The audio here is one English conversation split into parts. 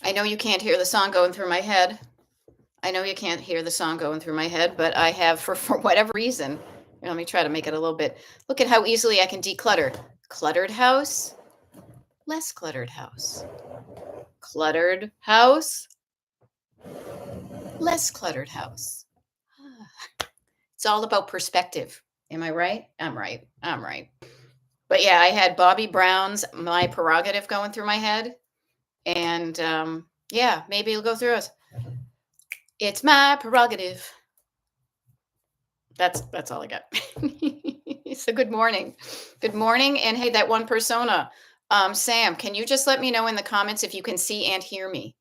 I know you can't hear the song going through my head. I know you can't hear the song going through my head, but I have for whatever reason. Let me try to make it a little bit. Look at how easily I can declutter. Cluttered house, less cluttered house. Cluttered house, less cluttered house. It's all about perspective. Am I right? I'm right. I'm right. But yeah, I had Bobby Brown's My Prerogative going through my head. And yeah, maybe it'll go through us. It's my prerogative. That's all I got. So good morning. Good morning. And hey, that one persona. Sam, can you just let me know in the comments if you can see and hear me?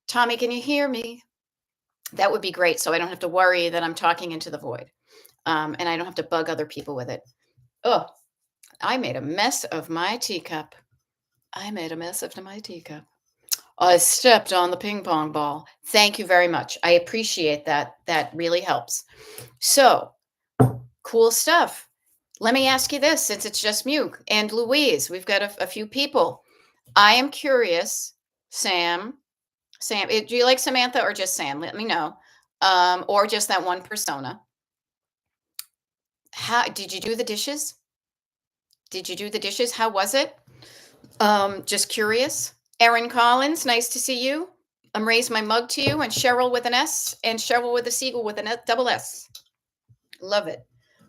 Tommy, can you hear me? That would be great. So I don't have to worry that I'm talking into the void. And I don't have to bug other people with it. Oh, I made a mess of my teacup. I made a mess of my teacup. I stepped on the ping pong ball. Thank you very much. I appreciate that. That really helps. So, cool stuff. Let me ask you this, since it's just Muke and Louise, we've got a few people. I am curious, Sam. Do you like Samantha or just Sam? Let me know. Or just that one persona. How did you do the dishes? Did you do the dishes? How was it? Just curious. Erin Collins, nice to see you. I'm raise my mug to you, and Cheryl with an S, and Cheryl with a seagull with a double S. Love it.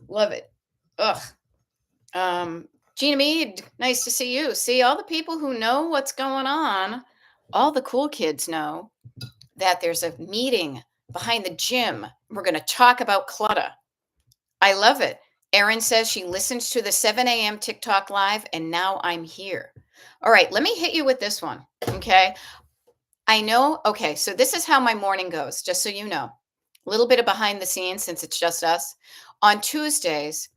Love it. Ugh. Gina Mead, nice to see you. See, all the people who know what's going on, all the cool kids know that there's a meeting behind the gym. We're going to talk about clutter. I love it. Erin says she listens to the 7 a.m. TikTok live, and now I'm here. All right, let me hit you with this one. Okay. I know. Okay. So this is how my morning goes, just so you know. A little bit of behind the scenes since it's just us. On Tuesdays,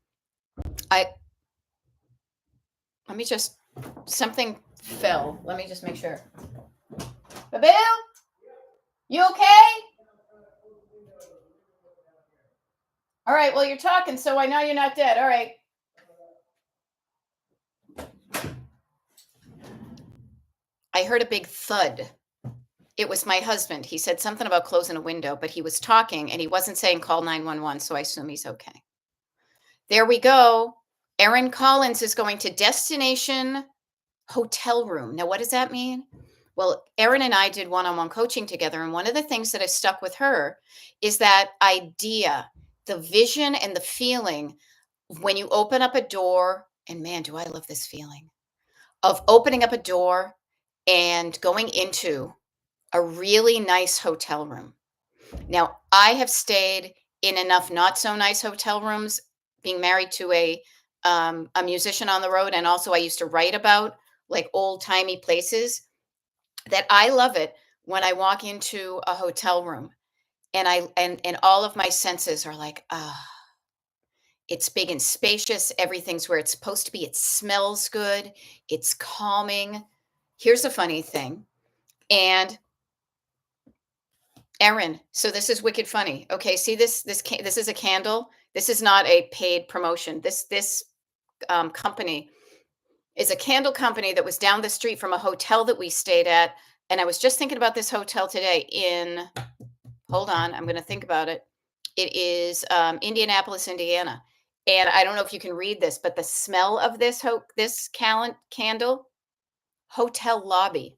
let me just, something fell. Let me just make sure. Babil, you okay? All right. Well, you're talking, so I know you're not dead. All right. I heard a big thud. It was my husband. He said something about closing a window, but he was talking and he wasn't saying call 911, so I assume he's okay. There we go. Erin Collins is going to destination hotel room. Now, what does that mean? Well, Erin and I did one-on-one coaching together, and one of the things that I stuck with her is that idea, the vision and the feeling when you open up a door, and man, do I love this feeling of opening up a door and going into a really nice hotel room. Now, I have stayed in enough not so nice hotel rooms, being married to a musician on the road, and also I used to write about like old timey places, that I love it when I walk into a hotel room and and all of my senses are like, ah, it's big and spacious. Everything's where it's supposed to be. It smells good. It's calming. Here's a funny thing. And Erin, so this is wicked funny. Okay, see this is a candle. This is not a paid promotion. This company is a candle company that was down the street from a hotel that we stayed at. And I was just thinking about this hotel today in, hold on, I'm going to think about it. It is Indianapolis, Indiana. And I don't know if you can read this, but the smell of this candle, hotel lobby.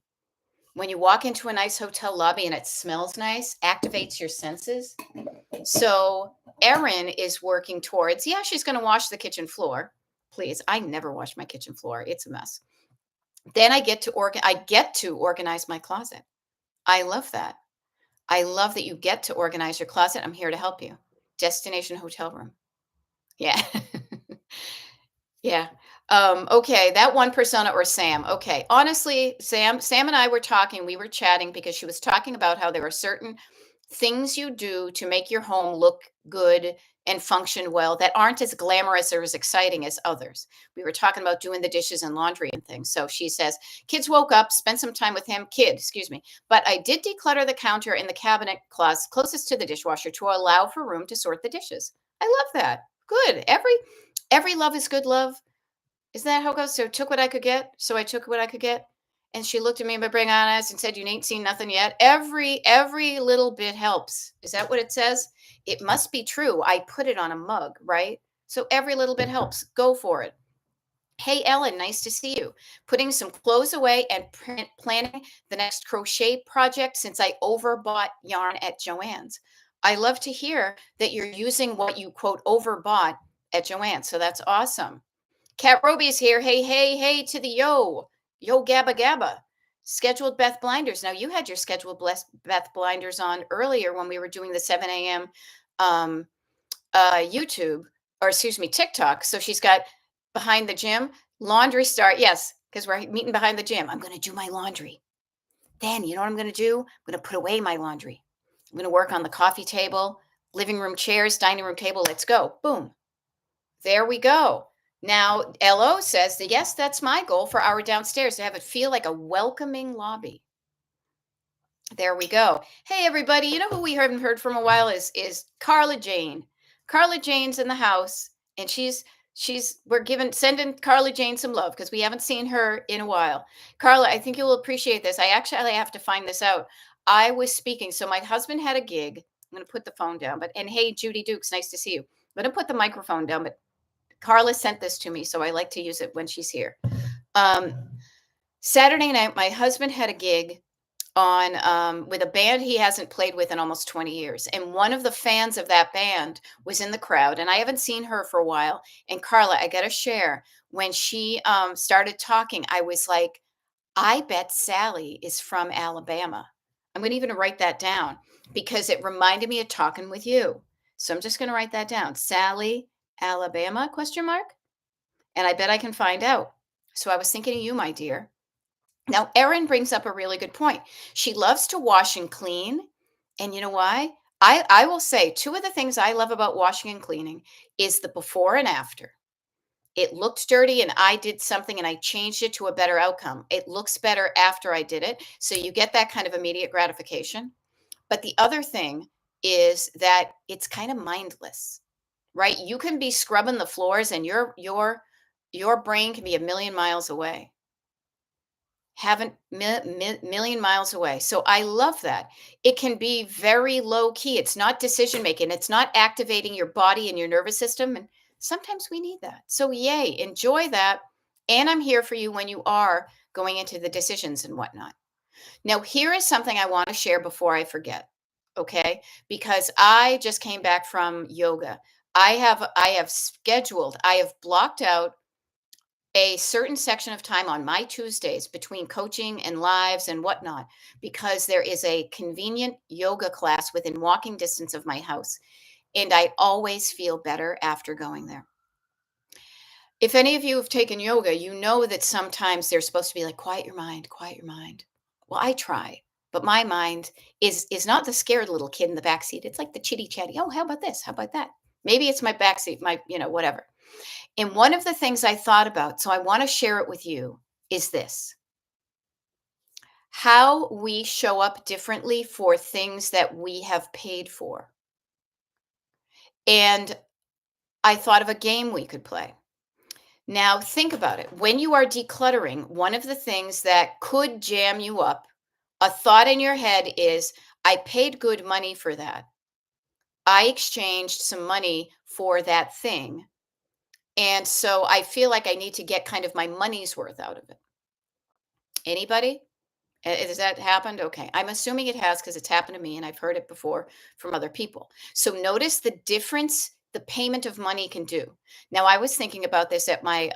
When you walk into a nice hotel lobby and it smells nice, activates your senses. So Erin is working towards, yeah, she's going to wash the kitchen floor. Please, I never wash my kitchen floor. It's a mess. Then I get to organize my closet. I love that. I love that you get to organize your closet. I'm here to help you. Destination hotel room. Yeah. Yeah. Okay, that one persona or Sam. Okay. Honestly, Sam and I were talking, we were chatting because she was talking about how there are certain things you do to make your home look good and function well that aren't as glamorous or as exciting as others. We were talking about doing the dishes and laundry and things. So she says, kids woke up, spent some time with him, excuse me. But I did declutter the counter in the cabinet closest to the dishwasher to allow for room to sort the dishes. I love that. Good. Every love is good love. Isn't that how it goes? So took what I could get. So I took what I could get. And she looked at me with big eyes and said, "You ain't seen nothing yet." Every little bit helps. Is that what it says? It must be true. I put it on a mug, right? So every little bit helps. Go for it. Hey, Ellen, nice to see you. Putting some clothes away and planning the next crochet project since I overbought yarn at Joann's. I love to hear that you're using what you quote overbought at Joann's. So that's awesome. Kat Roby's here. Hey, hey, hey to the yo gabba gabba. Scheduled Beth Blinders. Now you had your scheduled Beth Blinders on earlier when we were doing the 7 a.m. Um, YouTube, or excuse me, TikTok. So she's got behind the gym laundry start. Yes, because we're meeting behind the gym. I'm going to do my laundry. Then you know what I'm going to do? I'm going to put away my laundry. I'm going to work on the coffee table, living room chairs, dining room table. Let's go. Boom. There we go. Now, LO says that yes, that's my goal for our downstairs to have it feel like a welcoming lobby. There we go. Hey everybody, you know who we haven't heard from a while is Carla Jane. Carla Jane's in the house, and she's we're giving sending Carla Jane some love because we haven't seen her in a while. Carla, I think you'll appreciate this. I actually have to find this out. I was speaking, so my husband had a gig. I'm going to put the phone down, but and hey Judy Dukes, nice to see you. I'm going to put the microphone down, but Carla sent this to me, so I like to use it when she's here. Um, Saturday night, my husband had a gig on with a band he hasn't played with in almost 20 years. And one of the fans of that band was in the crowd, and I haven't seen her for a while. And Carla, I got to share, when she started talking, I was like, I bet Sally is from Alabama. I'm going to even write that down because it reminded me of talking with you. So I'm just going to write that down. Sally, Alabama, question mark. And I bet I can find out. So I was thinking of you, my dear. Now, Erin brings up a really good point. She loves to wash and clean. And you know why? I will say two of the things I love about washing and cleaning is the before and after. It looked dirty and I did something and I changed it to a better outcome. It looks better after I did it. So you get that kind of immediate gratification. But the other thing is that it's kind of mindless, right? You can be scrubbing the floors and your brain can be a million miles away. Haven't million miles away. So I love that. It can be very low key. It's not decision making. It's not activating your body and your nervous system. And sometimes we need that. So yay, enjoy that. And I'm here for you when you are going into the decisions and whatnot. Now, here is something I want to share before I forget. Okay. Because I just came back from yoga. I have blocked out a certain section of time on my Tuesdays between coaching and lives and whatnot, because there is a convenient yoga class within walking distance of my house. And I always feel better after going there. If any of you have taken yoga, you know that sometimes they're supposed to be like, quiet your mind, quiet your mind. Well, I try, but my mind is not the scared little kid in the backseat. It's like the chitty chatty. Oh, how about this? How about that? Maybe it's my backseat, my, whatever. And one of the things I thought about, so I want to share it with you, is this: how we show up differently for things that we have paid for. And I thought of a game we could play. Now, think about it. When you are decluttering, one of the things that could jam you up, a thought in your head is, I paid good money for that. I exchanged some money for that thing. And so I feel like I need to get kind of my money's worth out of it. Anybody? Has that happened? Okay. I'm assuming it has because it's happened to me and I've heard it before from other people. So notice the difference the payment of money can do. Now, I was thinking about this at my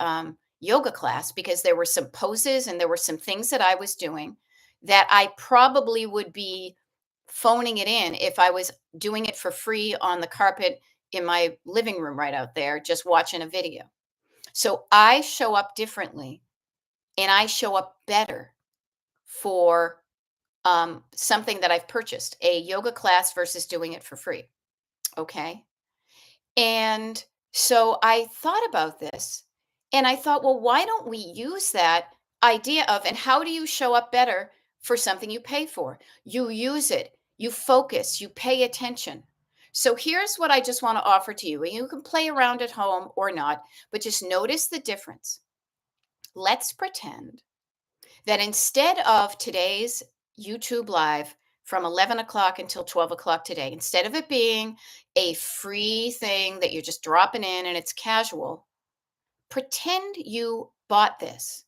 yoga class because there were some poses and there were some things that I was doing that I probably would be phoning it in if I was doing it for free on the carpet in my living room right out there, just watching a video. So I show up differently and I show up better for something that I've purchased, a yoga class versus doing it for free. Okay. And so I thought about this and I thought, well, why don't we use that idea of, and how do you show up better for something you pay for? You use it, you focus, you pay attention. So here's what I just want to offer to you. And you can play around at home or not, but just notice the difference. Let's pretend That instead of today's YouTube Live from 11 o'clock until 12 o'clock today, instead of it being a free thing that you're just dropping in and it's casual, pretend you bought this.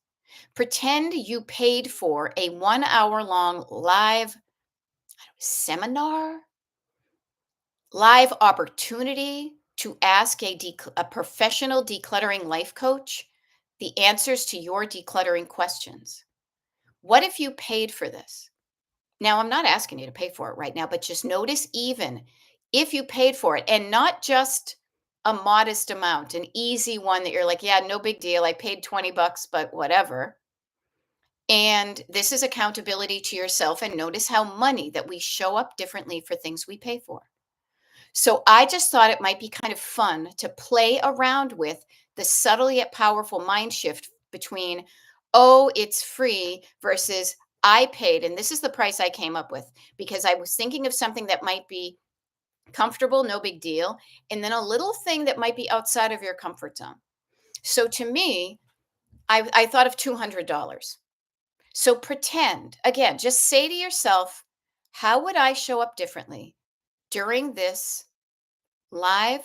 Pretend you paid for a 1 hour long live seminar, live opportunity to ask a professional decluttering life coach the answers to your decluttering questions. What if you paid for this? Now, I'm not asking you to pay for it right now, but just notice even if you paid for it and not just a modest amount, an easy one that you're like, yeah, no big deal. I paid 20 bucks, but whatever. And this is accountability to yourself. And notice how money that we show up differently for things we pay for. So I just thought it might be kind of fun to play around with the subtle yet powerful mind shift between, oh, it's free versus I paid. And this is the price I came up with because I was thinking of something that might be comfortable, no big deal, and then a little thing that might be outside of your comfort zone. So to me, I thought of $200. So pretend, again, just say to yourself, how would I show up differently during this live,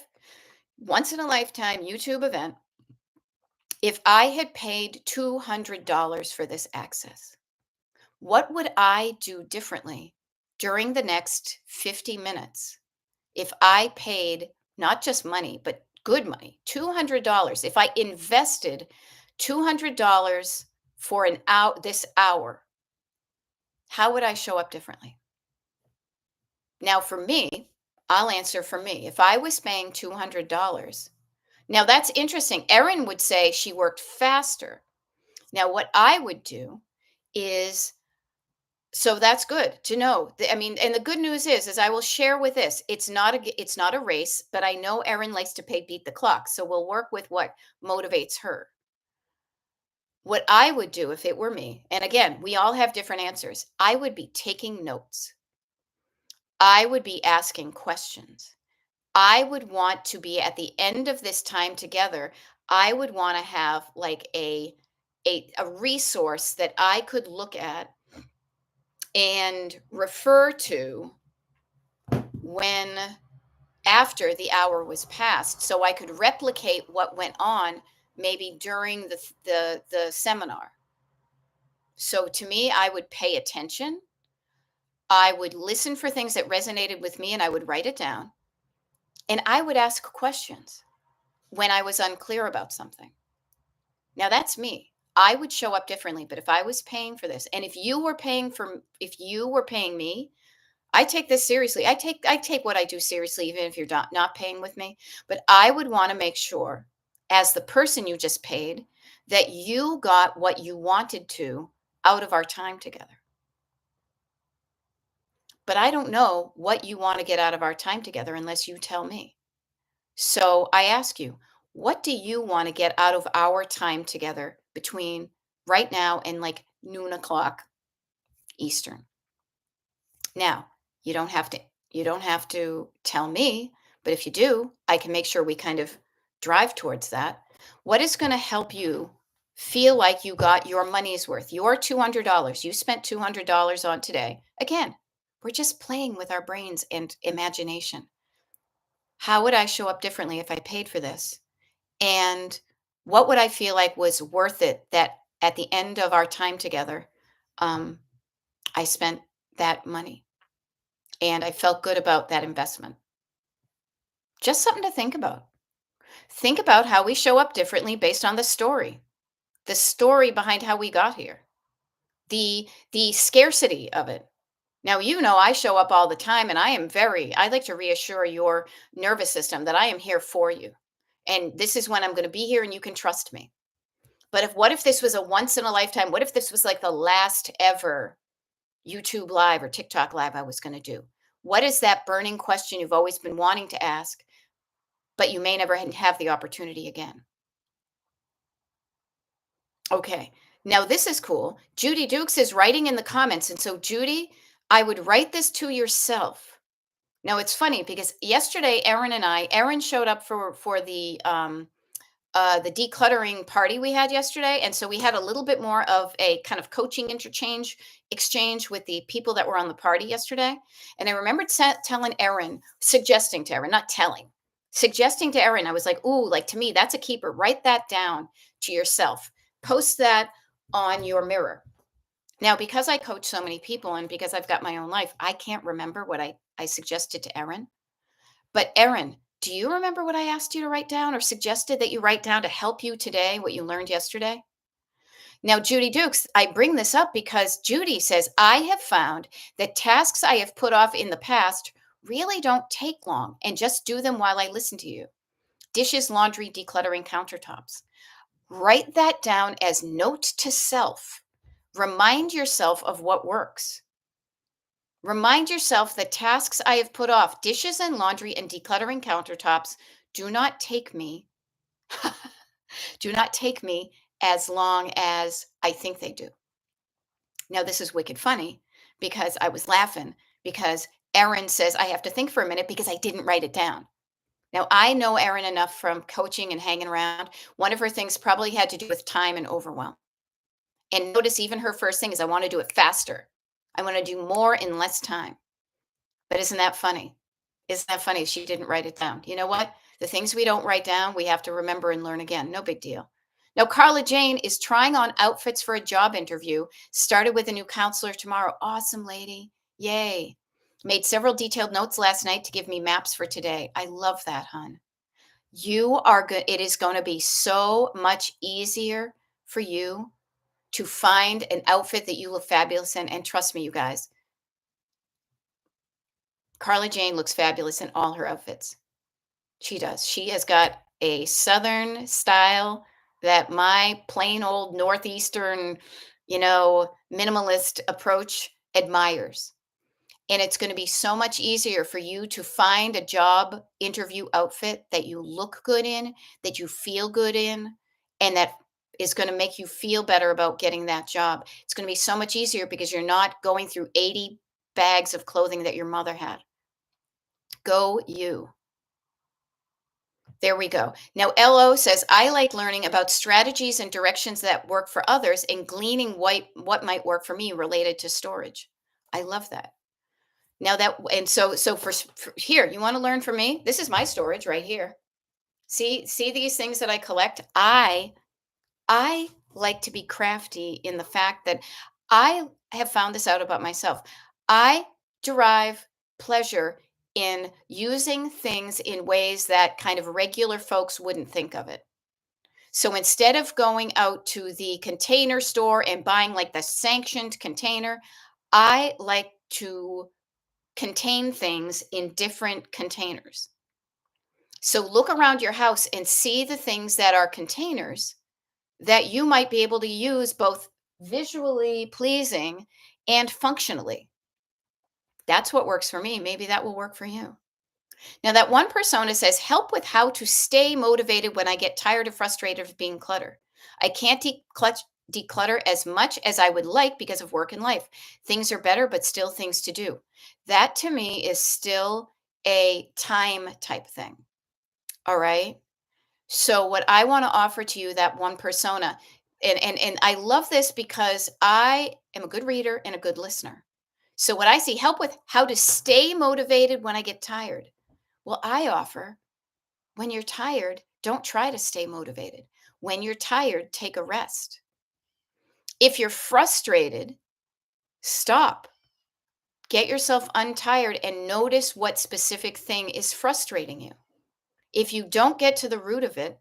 once in a lifetime YouTube event if I had paid $200 for this access? What would I do differently during the next 50 minutes if I paid not just money, but good money, $200? If I invested $200 for an hour, this hour, how would I show up differently? Now, for me, I'll answer for me. If I was paying $200, now that's interesting. Erin would say she worked faster. Now, what I would do is, so that's good to know. I mean, and the good news is I will share with this. It's not a race, but I know Erin likes to beat the clock. So we'll work with what motivates her. What I would do if it were me, and again, we all have different answers. I would be taking notes. I would be asking questions. I would want to be at the end of this time together. I would want to have like a resource that I could look at and refer to when after the hour was passed so I could replicate what went on maybe during the seminar. So to me, I would pay attention. I would listen for things that resonated with me and I would write it down. And I would ask questions when I was unclear about something. Now that's me. I would show up differently, but if I was paying for this and if you were paying me, I take this seriously. I take what I do seriously even if you're not paying with me, but I would want to make sure as the person you just paid that you got what you wanted to out of our time together. But I don't know what you want to get out of our time together unless you tell me. So I ask you, what do you want to get out of our time together between right now and like noon o'clock Eastern? Now, you don't have to you don't have to tell me, but if you do, I can make sure we kind of drive towards that. What is going to help you feel like you got your money's worth? Your $200. You spent $200 on today. Again, we're just playing with our brains and imagination. How would I show up differently if I paid for this? And what would I feel like was worth it that at the end of our time together, um, I spent that money and I felt good about that investment? Just something to think about. Think about how we show up differently based on the story behind how we got here, the scarcity of it. Now, I show up all the time and I like to reassure your nervous system that I am here for you. And this is when I'm going to be here and you can trust me. But what if this was a once in a lifetime? What if this was like the last ever YouTube live or TikTok live I was going to do? What is that burning question you've always been wanting to ask, but you may never have the opportunity again? Okay. Now this is cool. Judy Dukes is writing in the comments. And so, Judy, I would write this to yourself. Now it's funny because yesterday, Erin showed up for the the decluttering party we had yesterday, and so we had a little bit more of a kind of coaching exchange with the people that were on the party yesterday. And I remembered telling Erin, suggesting to Erin, not telling, suggesting to Erin, I was like, "Ooh, like to me, that's a keeper. Write that down to yourself. Post that on your mirror." Now, because I coach so many people and because I've got my own life, I can't remember what I suggested to Erin. But Erin, do you remember what I asked you to write down or suggested that you write down to help you today, what you learned yesterday? Now, Judy Dukes, I bring this up because Judy says, I have found that tasks I have put off in the past really don't take long and just do them while I listen to you. Dishes, laundry, decluttering countertops. Write that down as note to self. Remind yourself of what works. Remind yourself that tasks I have put off, dishes and laundry and decluttering countertops, do not take me, do not take me as long as I think they do. Now, this is wicked funny because I was laughing because Erin says I have to think for a minute because I didn't write it down. Now, I know Erin enough from coaching and hanging around. One of her things probably had to do with time and overwhelm. And notice even her first thing is I want to do it faster. I want to do more in less time. But isn't that funny? Isn't that funny? She didn't write it down. You know what? The things we don't write down, we have to remember and learn again. No big deal. Now, Carla Jane is trying on outfits for a job interview. Started with a new counselor tomorrow. Awesome, lady. Yay. Made several detailed notes last night to give me maps for today. I love that, hon. You are good. It is going to be so much easier for you to find an outfit that you look fabulous in. And trust me, you guys, Carla Jane looks fabulous in all her outfits. She does. She has got a Southern style that my plain old Northeastern, minimalist approach admires. And it's going to be so much easier for you to find a job interview outfit that you look good in, that you feel good in, and that is going to make you feel better about getting that job. It's going to be so much easier because you're not going through 80 bags of clothing that your mother had. Go you. There we go. Now, LO says, I like learning about strategies and directions that work for others and gleaning what might work for me related to storage. I love that. Now that, and so for here, you want to learn from me? This is my storage right here. See these things that I collect? I like to be crafty in the fact that I have found this out about myself. I derive pleasure in using things in ways that kind of regular folks wouldn't think of it. So instead of going out to the container store and buying like the sanctioned container, I like to contain things in different containers. So look around your house and see the things that are containers that you might be able to use both visually pleasing and functionally. That's what works for me. Maybe that will work for you. Now, that one persona says, help with how to stay motivated when I get tired or frustrated of being clutter. I can't declutter as much as I would like because of work and life. Things are better, but still things to do. That to me is still a time type thing. All right. So what I want to offer to you, that one persona, and I love this because I am a good reader and a good listener. So what I see, help with how to stay motivated when I get tired. Well, I offer when you're tired, don't try to stay motivated. When you're tired, take a rest. If you're frustrated, stop. Get yourself untired and notice what specific thing is frustrating you. If you don't get to the root of it,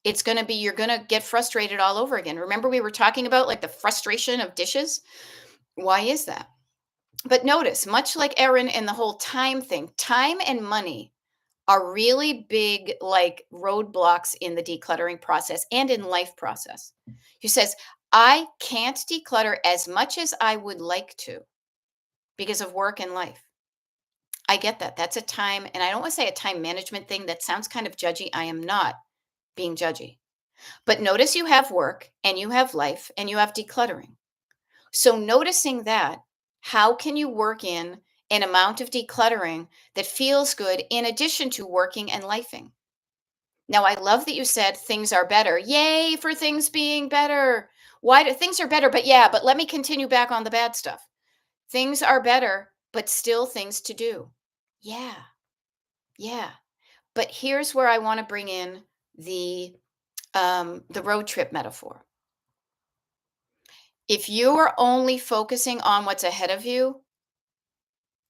it's going to be you're going to get frustrated all over again. Remember we were talking about like the frustration of dishes? Why is that? But notice, much like Erin and the whole time thing, time and money are really big like roadblocks in the decluttering process and in life process. He says, I can't declutter as much as I would like to because of work and life. I get that. That's a time, and I don't want to say a time management thing. That sounds kind of judgy. I am not being judgy. But notice you have work and you have life and you have decluttering. So noticing that, how can you work in an amount of decluttering that feels good in addition to working and lifing? Now, I love that you said things are better. Yay for things being better. Why do things are better? But yeah, but let me continue back on the bad stuff. Things are better, but still things to do. Yeah, yeah. But here's where I want to bring in the road trip metaphor. If you're only focusing on what's ahead of you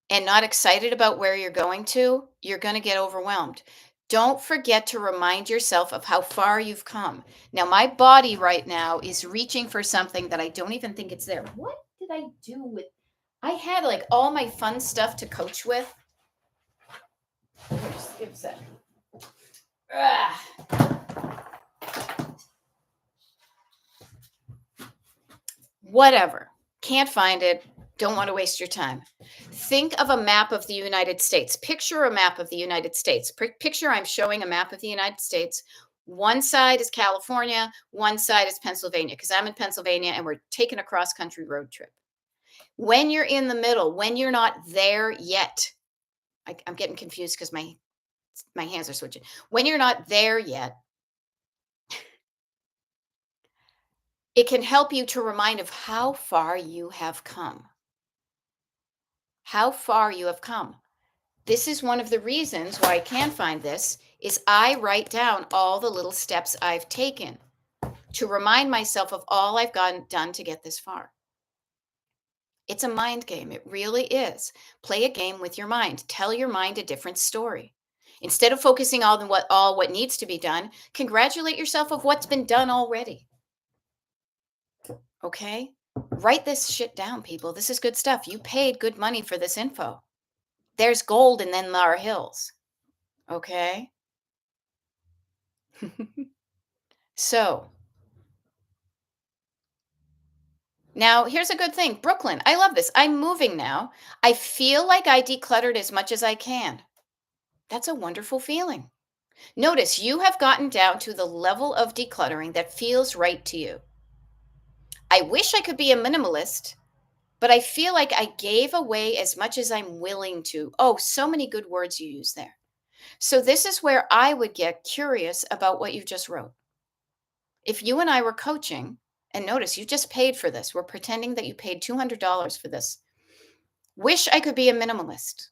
and not excited about where you're going to, you're going to get overwhelmed. Don't forget to remind yourself of how far you've come. Now, my body right now is reaching for something that I don't even think it's there. What did I do with? I had like all my fun stuff to coach with. Just give a sec. Ah, whatever. Can't find it. Don't want to waste your time. Think of a map of the United States. Picture a map of the United States. Picture I'm showing a map of the United States. One side is California, one side is Pennsylvania, because I'm in Pennsylvania and we're taking a cross country road trip. When you're in the middle, when you're not there yet, I'm getting confused because my hands are switching. When you're not there yet, it can help you to remind of how far you have come. How far you have come. This is one of the reasons why I can find this is I write down all the little steps I've taken to remind myself of all I've done to get this far. It's a mind game. It really is. Play a game with your mind. Tell your mind a different story. Instead of focusing on what needs to be done, congratulate yourself of what's been done already. Okay? Write this shit down, people. This is good stuff. You paid good money for this info. There's gold and then there are hills. Okay? So, now here's a good thing. Brooklyn, I love this. I'm moving now. I feel like I decluttered as much as I can. That's a wonderful feeling. Notice you have gotten down to the level of decluttering that feels right to you. I wish I could be a minimalist, but I feel like I gave away as much as I'm willing to. Oh, so many good words you use there. So, this is where I would get curious about what you just wrote. If you and I were coaching, and notice you just paid for this, we're pretending that you paid $200 for this. Wish I could be a minimalist.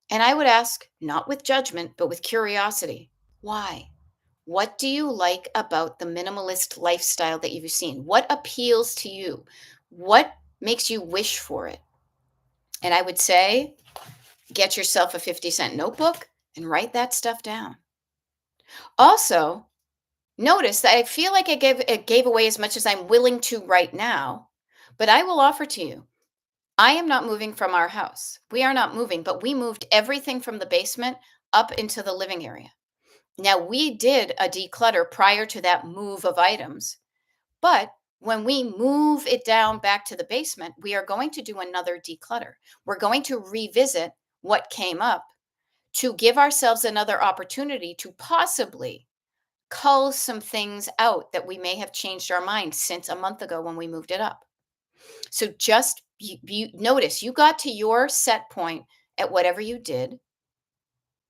And I would ask, not with judgment, but with curiosity, why? What do you like about the minimalist lifestyle that you've seen? What appeals to you? What makes you wish for it? And I would say, get yourself a 50-cent notebook and write that stuff down. Also, notice that I feel like I gave away as much as I'm willing to right now, but I will offer to you. I am not moving from our house. We are not moving, but we moved everything from the basement up into the living area. Now, we did a declutter prior to that move of items, but when we move it down back to the basement, we are going to do another declutter. We're going to revisit what came up to give ourselves another opportunity to possibly cull some things out that we may have changed our mind since a month ago when we moved it up. So just you notice you got to your set point at whatever you did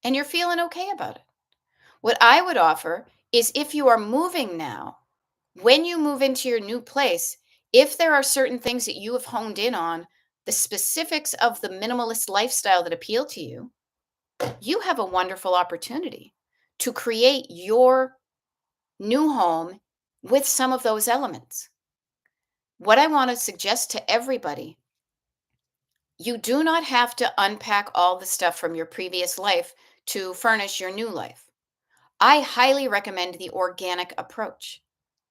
and you're feeling okay about it. What I would offer is if you are moving now, when you move into your new place, if there are certain things that you have honed in on, the specifics of the minimalist lifestyle that appeal to you, you have a wonderful opportunity to create your new home with some of those elements. What I want to suggest to everybody, you do not have to unpack all the stuff from your previous life to furnish your new life. I highly recommend the organic approach.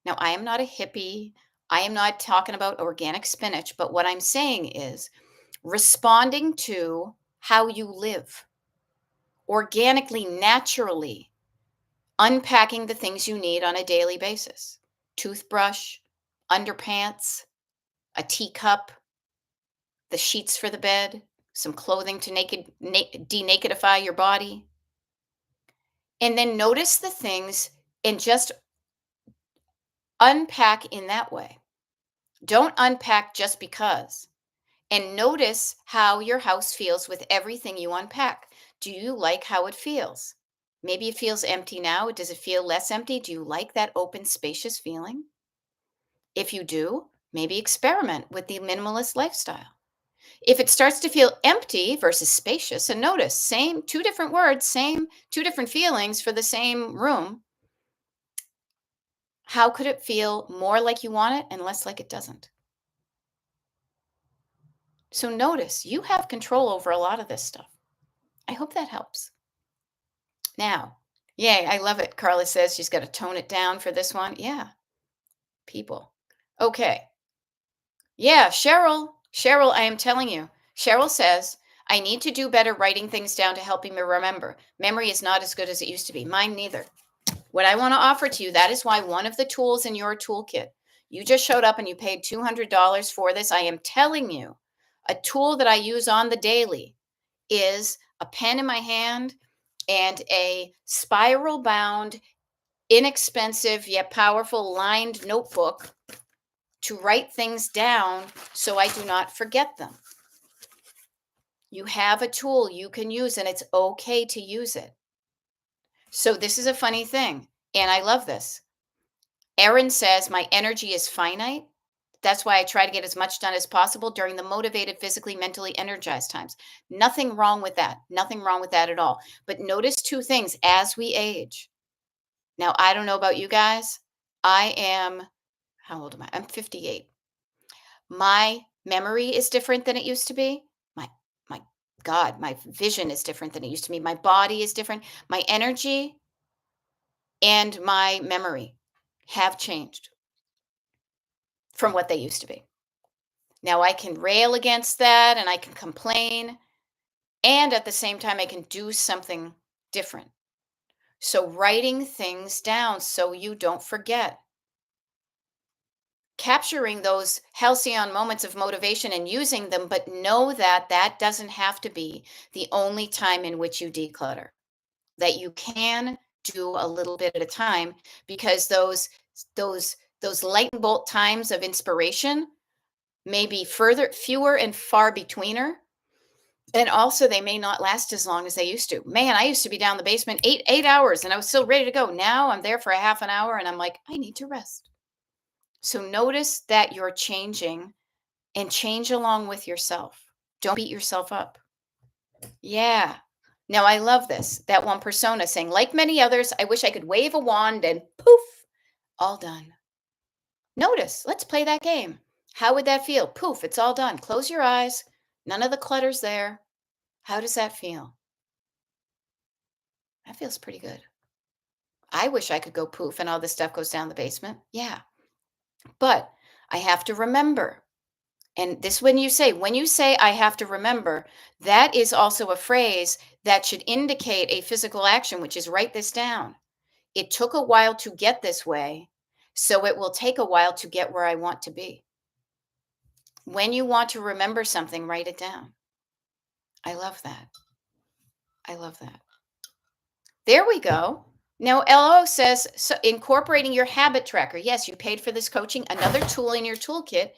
Now, I am not a hippie. I am not talking about organic spinach, but what I'm saying is responding to how you live organically, naturally, unpacking the things you need on a daily basis: toothbrush, underpants, a teacup, the sheets for the bed, some clothing to denakedify your body. And then notice the things and just unpack in that way. Don't unpack just because. And notice how your house feels with everything you unpack. Do you like how it feels? Maybe it feels empty now. Does it feel less empty? Do you like that open, spacious feeling? If you do, maybe experiment with the minimalist lifestyle. If it starts to feel empty versus spacious, and notice, same two different words, same two different feelings for the same room, how could it feel more like you want it and less like it doesn't? So notice you have control over a lot of this stuff. I hope that helps. Now, yay, I love it. Carla says she's got to tone it down for this one. Yeah, people. Okay. Yeah, Cheryl. Cheryl, I am telling you. Cheryl says, I need to do better writing things down to helping me remember. Memory is not as good as it used to be. Mine neither. What I want to offer to you, that is why one of the tools in your toolkit, you just showed up and you paid $200 for this. I am telling you, a tool that I use on the daily is a pen in my hand and a spiral bound, inexpensive yet powerful lined notebook to write things down so I do not forget them. You have a tool you can use and it's okay to use it. So this is a funny thing, and I love this. Erin says, my energy is finite. That's why I try to get as much done as possible during the motivated, physically, mentally energized times. Nothing wrong with that. Nothing wrong with that at all. But notice two things as we age. Now, I don't know about you guys. I am, how old am I? I'm 58. My memory is different than it used to be. My God, my vision is different than it used to be. My body is different. My energy and my memory have changed from what they used to be. Now I can rail against that and I can complain, and at the same time I can do something different. So writing things down so you don't forget. Capturing those halcyon moments of motivation and using them, but know that that doesn't have to be the only time in which you declutter. That you can do a little bit at a time, because those lightning bolt times of inspiration may be further fewer and far betweener, and also they may not last as long as they used to. Man, I used to be down the basement 8 hours and I was still ready to go. Now I'm there for a half an hour and I'm like, I need to rest. So notice that you're changing and change along with yourself. Don't beat yourself up. Yeah. Now I love this. That one persona saying, like many others, I wish I could wave a wand and poof, all done. Notice, let's play that game. How would that feel? Poof, it's all done. Close your eyes. None of the clutter's there. How does that feel? That feels pretty good. I wish I could go poof and all this stuff goes down the basement. Yeah. But I have to remember. And this, when you say I have to remember, that is also a phrase that should indicate a physical action, which is write this down. It took a while to get this way, so it will take a while to get where I want to be. When you want to remember something, write it down. I love that. I love that. There we go. Now, LO says, so incorporating your habit tracker. Yes, you paid for this coaching. Another tool in your toolkit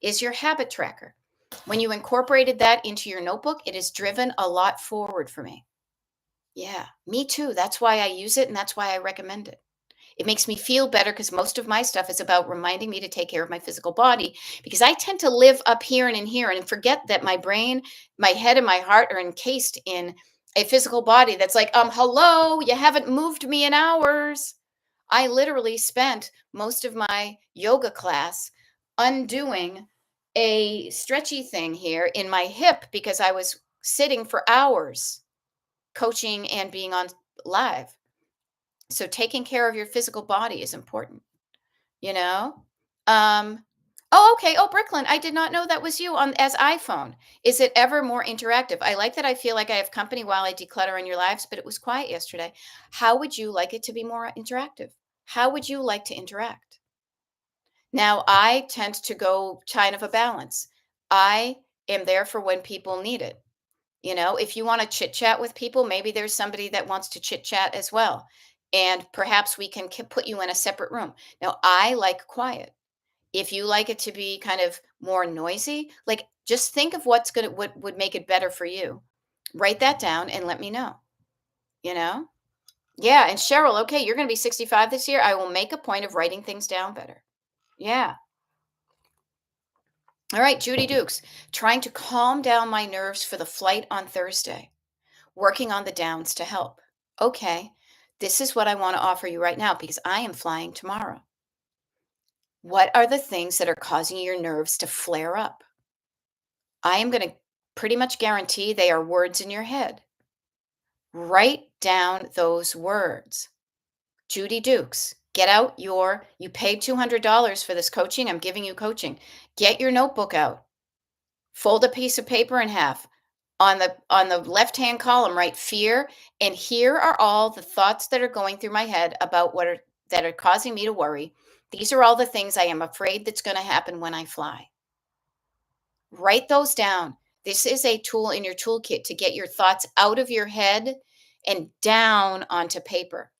is your habit tracker. When you incorporated that into your notebook, it has driven a lot forward for me. Yeah, me too. That's why I use it and that's why I recommend it. It makes me feel better because most of my stuff is about reminding me to take care of my physical body, because I tend to live up here and in here and forget that my brain, my head, and my heart are encased in a physical body that's like, hello, you haven't moved me in hours. I literally spent most of my yoga class undoing a stretchy thing here in my hip because I was sitting for hours coaching and being on live. So taking care of your physical body is important, you know? Um, oh, okay. Oh, Brooklyn, I did not know that was you on as iPhone. Is it ever more interactive? I like that I feel like I have company while I declutter in your lives, but it was quiet yesterday. How would you like it to be more interactive? How would you like to interact? Now, I tend to go kind of a balance. I am there for when people need it. You know, if you want to chit chat with people, maybe there's somebody that wants to chit chat as well. And perhaps we can put you in a separate room. Now, I like quiet. If you like it to be kind of more noisy, like just think of what would make it better for you. Write that down and let me know, you know? Yeah, and Cheryl, okay, you're gonna be 65 this year. I will make a point of writing things down better. Yeah. All right, Judy Dukes, trying to calm down my nerves for the flight on Thursday, working on the downs to help. Okay, this is what I want to offer you right now because I am flying tomorrow. What are the things that are causing your nerves to flare up? I am going to pretty much guarantee they are words in your head. Write down those words. Judy Dukes, get out you paid $200 for this coaching. I'm giving you coaching. Get your notebook out. Fold a piece of paper in half. On the left-hand column, write fear, and here are all the thoughts that are going through my head about that are causing me to worry. These are all the things I am afraid that's going to happen when I fly. Write those down. This is a tool in your toolkit to get your thoughts out of your head and down onto paper.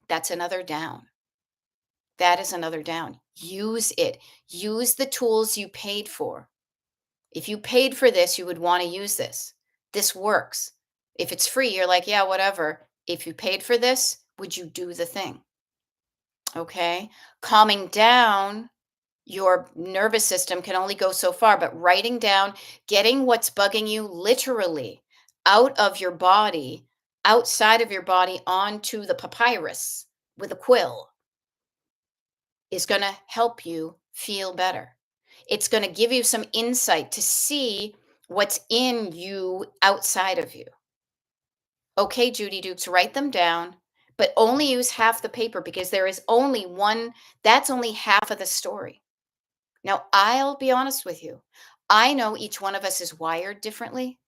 That's another down. That is another down. Use it. Use the tools you paid for. If you paid for this, you would want to use this. This works. If it's free, you're like, yeah, whatever. If you paid for this, would you do the thing? Okay. Calming down your nervous system can only go so far, but writing down, getting what's bugging you literally out of your body, outside of your body, onto the papyrus with a quill is going to help you feel better. It's going to give you some insight to see what's in you outside of you. Okay, Judy Dukes, write them down, but only use half the paper because there is only one, that's only half of the story. Now, I'll be honest with you. I know each one of us is wired differently.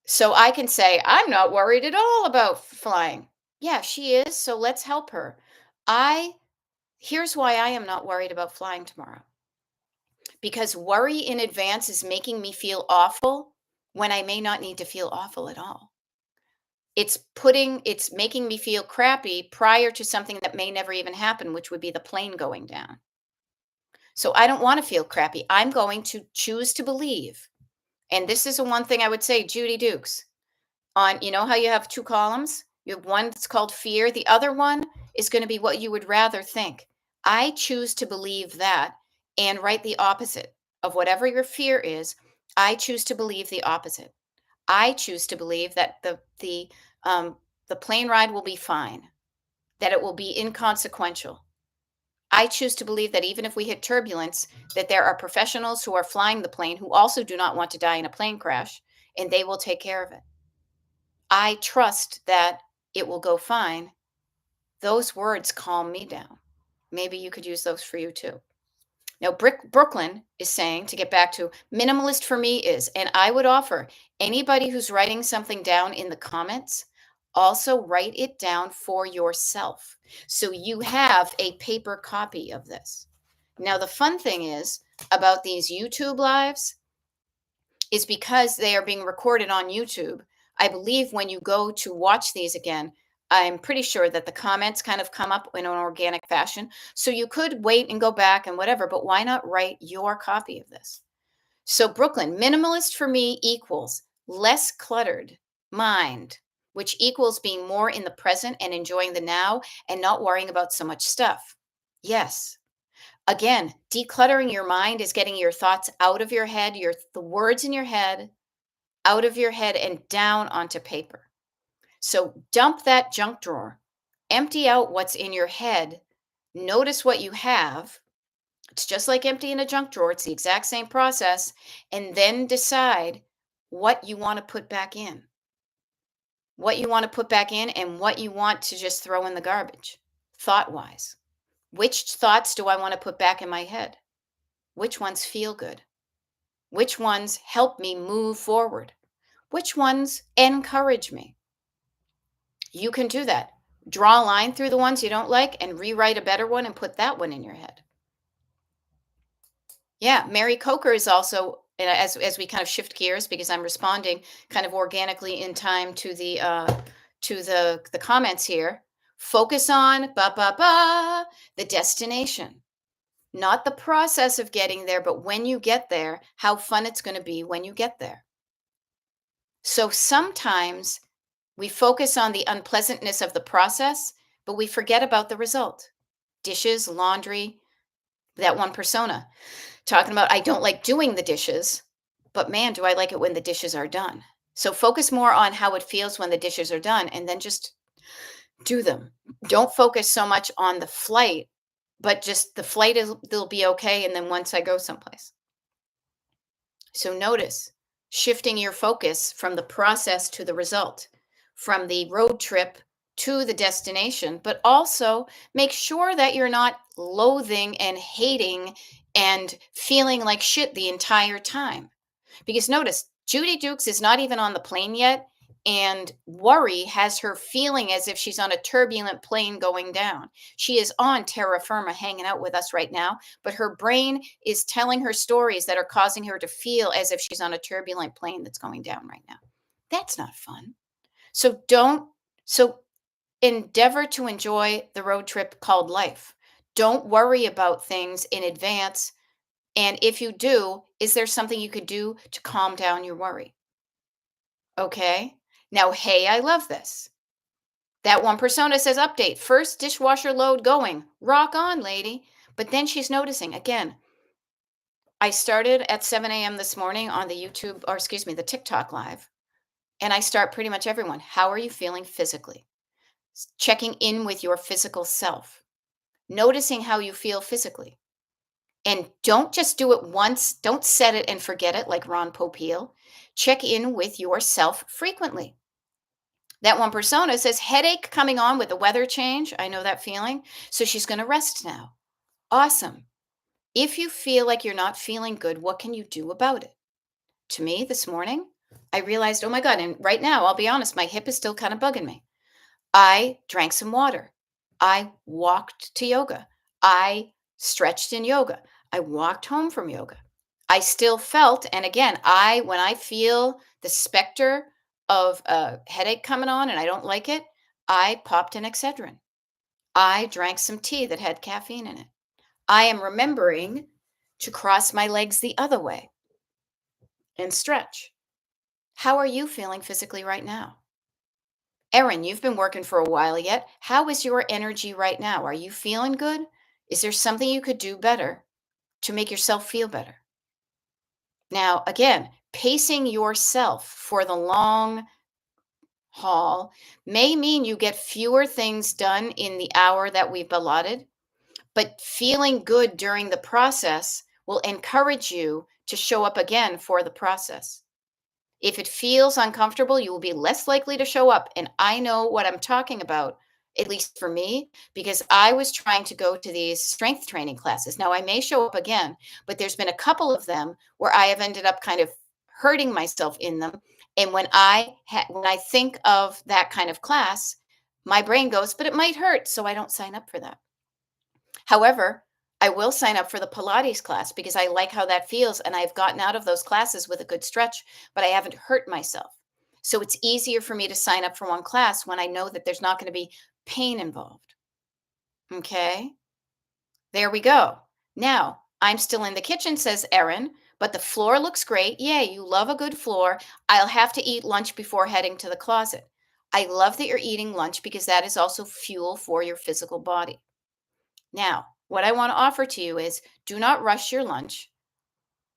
So I can say, I'm not worried at all about flying. Yeah, she is. So let's help her. I, here's why I am not worried about flying tomorrow. Because worry in advance is making me feel awful when I may not need to feel awful at all. It's making me feel crappy prior to something that may never even happen, which would be the plane going down. So I don't want to feel crappy. I'm going to choose to believe. And this is the one thing I would say, Judy Dukes, on, you know how you have two columns? You have one that's called fear. The other one is going to be what you would rather think. I choose to believe that and write the opposite of whatever your fear is. I choose to believe the opposite. I choose to believe that the plane ride will be fine, that it will be inconsequential. I choose to believe that even if we hit turbulence, that there are professionals who are flying the plane who also do not want to die in a plane crash, and they will take care of it. I trust that it will go fine. Those words calm me down. Maybe you could use those for you too. Now, Brooklyn is saying, to get back to minimalist for me is, and I would offer anybody who's writing something down in the comments, also write it down for yourself. So you have a paper copy of this. Now, the fun thing is about these YouTube lives is because they are being recorded on YouTube. I believe when you go to watch these again, I'm pretty sure that the comments kind of come up in an organic fashion. So you could wait and go back and whatever, but why not write your copy of this? So, Brooklyn, minimalist for me equals less cluttered mind, which equals being more in the present and enjoying the now and not worrying about so much stuff. Yes. Again, decluttering your mind is getting your thoughts out of your head, the words in your head, out of your head and down onto paper. So dump that junk drawer. Empty out what's in your head. Notice what you have. It's just like emptying a junk drawer. It's the exact same process. And then decide what you want to put back in. What you want to put back in and what you want to just throw in the garbage, thought wise. Which thoughts do I want to put back in my head? Which ones feel good? Which ones help me move forward? Which ones encourage me? You can do that. Draw a line through the ones you don't like and rewrite a better one and put that one in your head. Yeah, Mary Coker is also, and as we kind of shift gears because I'm responding kind of organically in time to the comments here. Focus on the destination, not the process of getting there, but when you get there, how fun it's going to be when you get there. So sometimes We focus on the unpleasantness of the process, but we forget about the result. Dishes, laundry, that one persona talking about, I don't like doing the dishes, but man, do I like it when the dishes are done. So focus more on how it feels when the dishes are done and then just do them. Don't focus so much on the flight, but just the flight is, they'll be okay. And then once I go someplace. So notice shifting your focus from the process to the result, from the road trip to the destination, but also make sure that you're not loathing and hating and feeling like shit the entire time. Because notice, Judy Dukes is not even on the plane yet, and worry has her feeling as if she's on a turbulent plane going down. She is on terra firma hanging out with us right now, but her brain is telling her stories that are causing her to feel as if she's on a turbulent plane that's going down right now. That's not fun. So don't, so endeavor to enjoy the road trip called life. Don't worry about things in advance. And if you do, is there something you could do to calm down your worry? Okay. Now, hey, I love this. That one persona says update, first dishwasher load going. Rock on, lady. But then she's noticing again, I started at 7 a.m. this morning on the YouTube, or excuse me, the TikTok live. And I start pretty much everyone. How are you feeling physically? Checking in with your physical self, noticing how you feel physically. And don't just do it once. Don't set it and forget it like Ron Popeil. Check in with yourself frequently. That one persona says headache coming on with the weather change. I know that feeling. So she's going to rest now. Awesome. If you feel like you're not feeling good, what can you do about it? To me, this morning, I realized, oh my God, and right now, I'll be honest, my hip is still kind of bugging me. I drank some water. I walked to yoga. I stretched in yoga. I walked home from yoga. I still felt, and again, when I feel the specter of a headache coming on and I don't like it, I popped an Excedrin. I drank some tea that had caffeine in it. I am remembering to cross my legs the other way and stretch. How are you feeling physically right now? Erin, you've been working for a while yet. How is your energy right now? Are you feeling good? Is there something you could do better to make yourself feel better? Now, again, pacing yourself for the long haul may mean you get fewer things done in the hour that we've allotted, but feeling good during the process will encourage you to show up again for the process. If it feels uncomfortable, you will be less likely to show up. And I know what I'm talking about, at least for me, because I was trying to go to these strength training classes. Now, I may show up again, but there's been a couple of them where I have ended up kind of hurting myself in them. And when I think of that kind of class, my brain goes, but it might hurt, so I don't sign up for that. However, I will sign up for the Pilates class because I like how that feels. And I've gotten out of those classes with a good stretch, but I haven't hurt myself. So it's easier for me to sign up for one class when I know that there's not going to be pain involved. Okay. There we go. Now, I'm still in the kitchen, says Erin, but the floor looks great. Yay, you love a good floor. I'll have to eat lunch before heading to the closet. I love that you're eating lunch because that is also fuel for your physical body. Now, what I want to offer to you is do not rush your lunch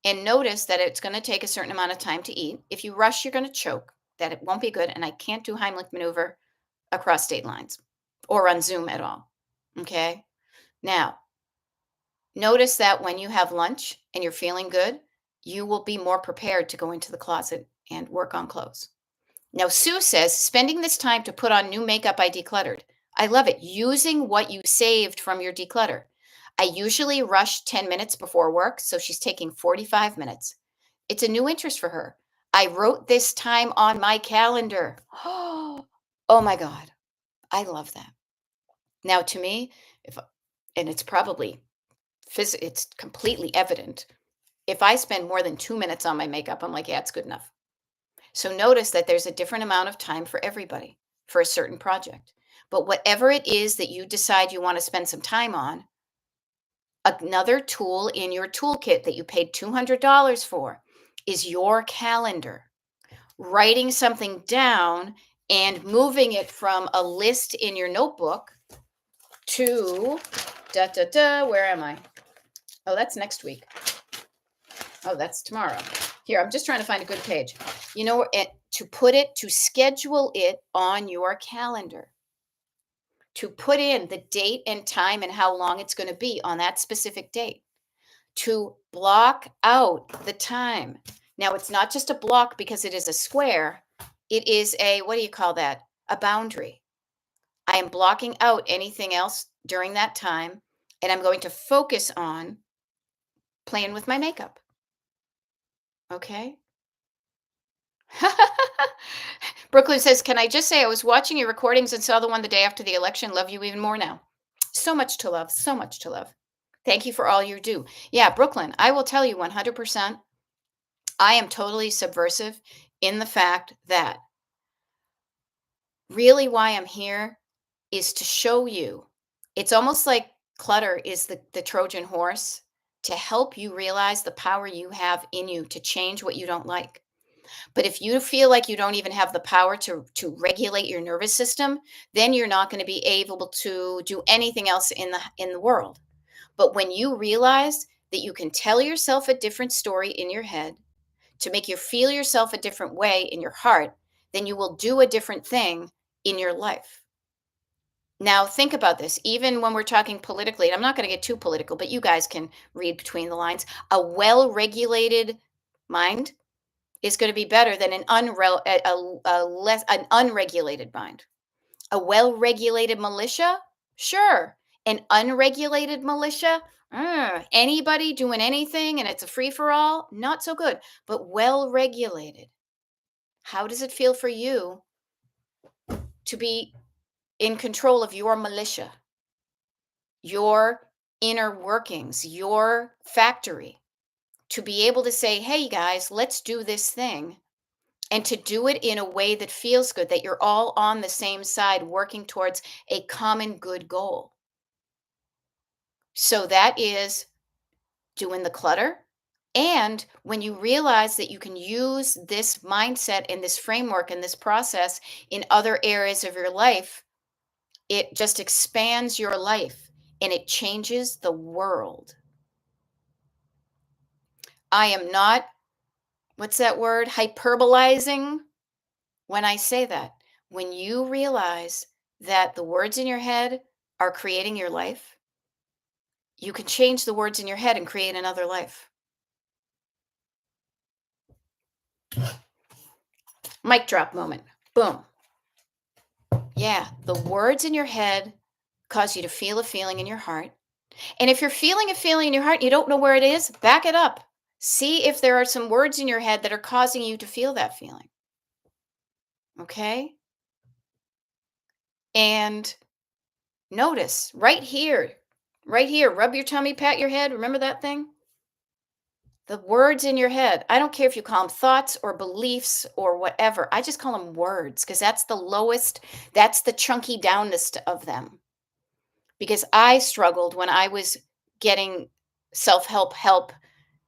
and notice that it's going to take a certain amount of time to eat. If you rush, you're going to choke. That it won't be good. And I can't do Heimlich maneuver across state lines or on Zoom at all. Okay. Now, notice that when you have lunch and you're feeling good, you will be more prepared to go into the closet and work on clothes. Now, Sue says, spending this time to put on new makeup I decluttered. I love it. Using what you saved from your declutter. I usually rush 10 minutes before work, so she's taking 45 minutes. It's a new interest for her. I wrote this time on my calendar. Oh my God. I love that. Now, to me, and it's probably, it's completely evident. If I spend more than 2 minutes on my makeup, I'm like, yeah, it's good enough. So notice that there's a different amount of time for everybody for a certain project. But whatever it is that you decide you want to spend some time on, another tool in your toolkit that you paid $200 for is your calendar. Writing something down and moving it from a list in your notebook to da da da. Where am I? Oh, that's next week. Oh, that's tomorrow. Here, I'm just trying to find a good page. You know, to put it, to schedule it on your calendar, to put in the date and time and how long it's going to be on that specific date, to block out the time. Now, it's not just a block because it is a square, it is a, what do you call that? A boundary. I am blocking out anything else during that time, and I'm going to focus on playing with my makeup. Okay. Brooklyn says, "Can I just say I was watching your recordings and saw the one the day after the election. Love you even more now. So much to love. So much to love. Thank you for all you do." Yeah, Brooklyn, I will tell you 100%. I am totally subversive in the fact that really why I'm here is to show you. It's almost like clutter is the Trojan horse to help you realize the power you have in you to change what you don't like. But if you feel like you don't even have the power to regulate your nervous system, then you're not going to be able to do anything else in the world. But when you realize that you can tell yourself a different story in your head to make you feel yourself a different way in your heart, then you will do a different thing in your life. Now, think about this. Even when we're talking politically, and I'm not going to get too political, but you guys can read between the lines. A well regulated mind is going to be better than an unregulated mind. A well-regulated militia, sure. An unregulated militia, anybody doing anything and it's a free for all, not so good. But well-regulated. How does it feel for you to be in control of your militia, your inner workings, your factory? To be able to say, "Hey guys, let's do this thing." And to do it in a way that feels good, that you're all on the same side working towards a common good goal. So that is doing the clutter. And when you realize that you can use this mindset and this framework and this process in other areas of your life, it just expands your life and it changes the world. I am not, what's that word? Hyperbolizing when I say that. When you realize that the words in your head are creating your life, you can change the words in your head and create another life. Mic drop moment. Boom. Yeah, the words in your head cause you to feel a feeling in your heart. And if you're feeling a feeling in your heart and you don't know where it is, back it up. See if there are some words in your head that are causing you to feel that feeling. Okay? And notice right here, rub your tummy, pat your head. Remember that thing? The words in your head. I don't care if you call them thoughts or beliefs or whatever. I just call them words because that's the lowest, that's the chunky downness of them. Because I struggled when I was getting self help,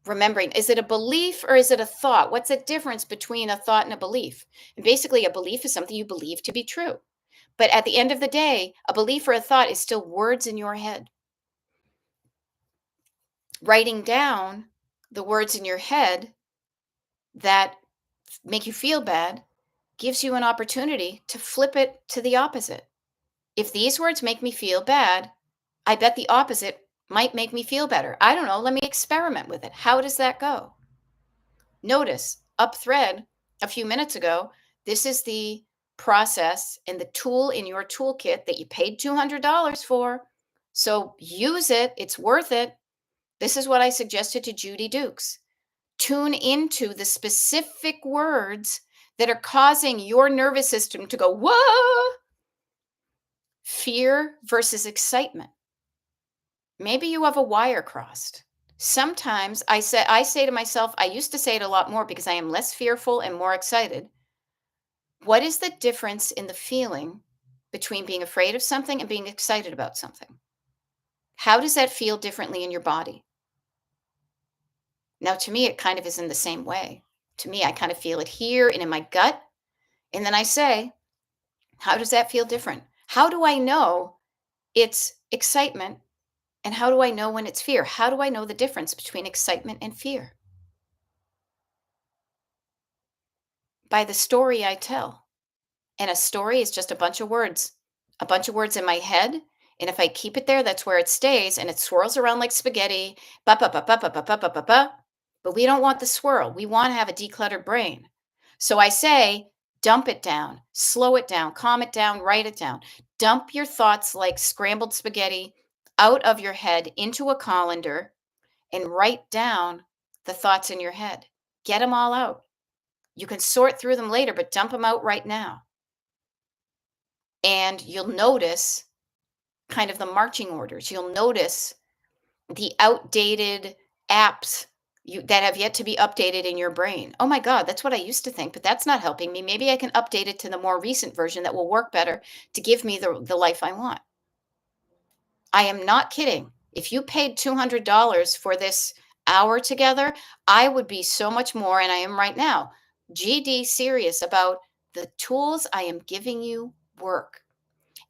remembering, is it a belief or is it a thought? What's the difference between a thought and a belief? And basically, a belief is something you believe to be true. But at the end of the day, a belief or a thought is still words in your head. Writing down the words in your head that make you feel bad gives you an opportunity to flip it to the opposite. If these words make me feel bad, I bet the opposite might make me feel better. I don't know. Let me experiment with it. How does that go? Notice up thread a few minutes ago, this is the process and the tool in your toolkit that you paid $200 for. So use it. It's worth it. This is what I suggested to Judy Dukes. Tune into the specific words that are causing your nervous system to go, whoa, fear versus excitement. Maybe you have a wire crossed. Sometimes I say to myself, I used to say it a lot more because I am less fearful and more excited. What is the difference in the feeling between being afraid of something and being excited about something? How does that feel differently in your body? Now, to me, it kind of is in the same way. To me, I kind of feel it here and in my gut. And then I say, How does that feel different? How do I know it's excitement and how do I know when it's fear? How do I know the difference between excitement and fear? By the story I tell. And a story is just a bunch of words in my head. And if I keep it there, that's where it stays and it swirls around like spaghetti. Ba ba ba ba ba ba ba ba ba ba. But we don't want the swirl. We want to have a decluttered brain. So I say, dump it down, slow it down, calm it down, write it down. Dump your thoughts like scrambled spaghetti out of your head into a colander and write down the thoughts in your head. Get them all out. You can sort through them later, but dump them out right now. And you'll notice kind of the marching orders. You'll notice the outdated apps that have yet to be updated in your brain. Oh my God, that's what I used to think, but that's not helping me. Maybe I can update it to the more recent version that will work better to give me the life I want. I am not kidding. If you paid $200 for this hour together, I would be so much more, and I am right now, GD serious about the tools I am giving you work.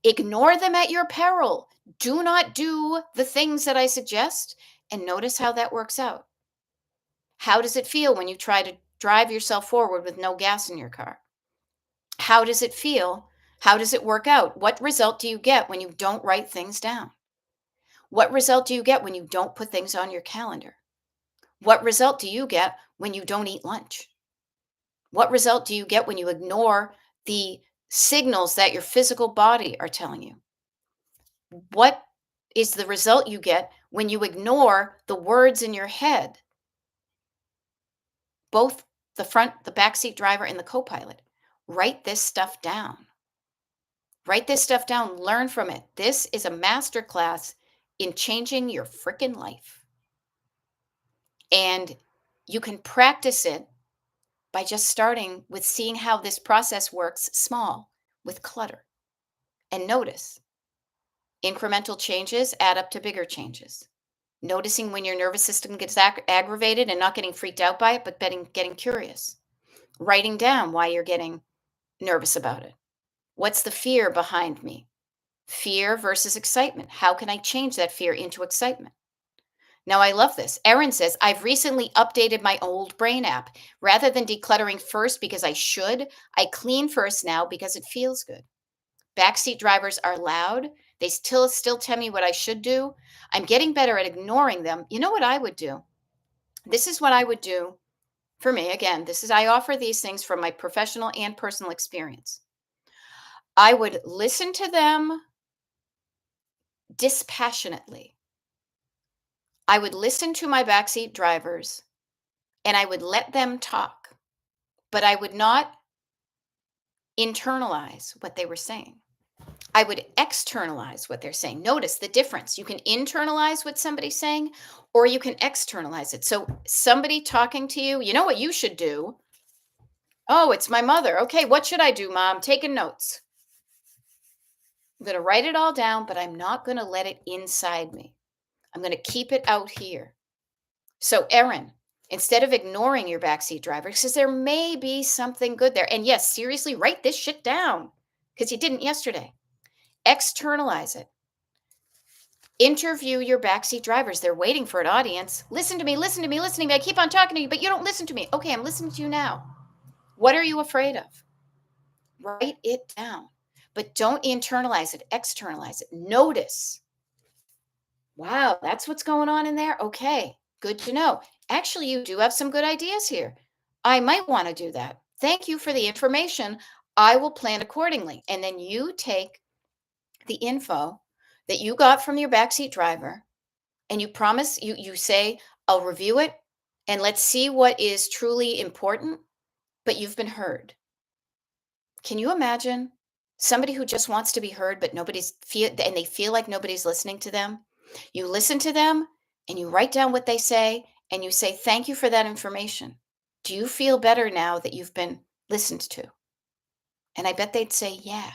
Ignore them at your peril. Do not do the things that I suggest and notice how that works out. How does it feel when you try to drive yourself forward with no gas in your car? How does it feel? How does it work out? What result do you get when you don't write things down? What result do you get when you don't put things on your calendar? What result do you get when you don't eat lunch? What result do you get when you ignore the signals that your physical body are telling you? What is the result you get when you ignore the words in your head, both the backseat driver and the co-pilot? Write this stuff down. Write this stuff down, learn from it. This is a master class in changing your freaking life. And you can practice it by just starting with seeing how this process works small with clutter. And notice incremental changes add up to bigger changes. Noticing when your nervous system gets aggravated and not getting freaked out by it, but getting curious. Writing down why you're getting nervous about it. What's the fear behind me? Fear versus excitement. How can I change that fear into excitement? Now, I love this. Erin says, I've recently updated my old brain app. Rather than decluttering first because I should, I clean first now because it feels good. Backseat drivers are loud. They still tell me what I should do. I'm getting better at ignoring them. You know what I would do? This is what I would do for me. Again, I offer these things from my professional and personal experience. I would listen to them dispassionately. I would listen to my backseat drivers and I would let them talk, but I would not internalize what they were saying. I would externalize what they're saying. Notice the difference. You can internalize what somebody's saying or you can externalize it. So, somebody talking to you, you know what you should do? Oh, it's my mother. Okay, what should I do, mom? Taking notes. I'm going to write it all down, but I'm not going to let it inside me. I'm going to keep it out here. So, Erin, instead of ignoring your backseat driver, because there may be something good there. And yes, seriously, write this shit down because you didn't yesterday. Externalize it. Interview your backseat drivers. They're waiting for an audience. Listen to me, listen to me, listen to me. I keep on talking to you, but you don't listen to me. Okay, I'm listening to you now. What are you afraid of? Write it down, but don't internalize it, externalize it. Notice. Wow, that's what's going on in there. Okay, good to know. Actually, you do have some good ideas here. I might want to do that. Thank you for the information. I will plan accordingly. And then you take the info that you got from your backseat driver and you promise, you say, I'll review it and let's see what is truly important, but you've been heard. Can you imagine somebody who just wants to be heard, but they feel like nobody's listening to them? You listen to them and you write down what they say and you say, thank you for that information. Do you feel better now that you've been listened to? And I bet they'd say, yeah,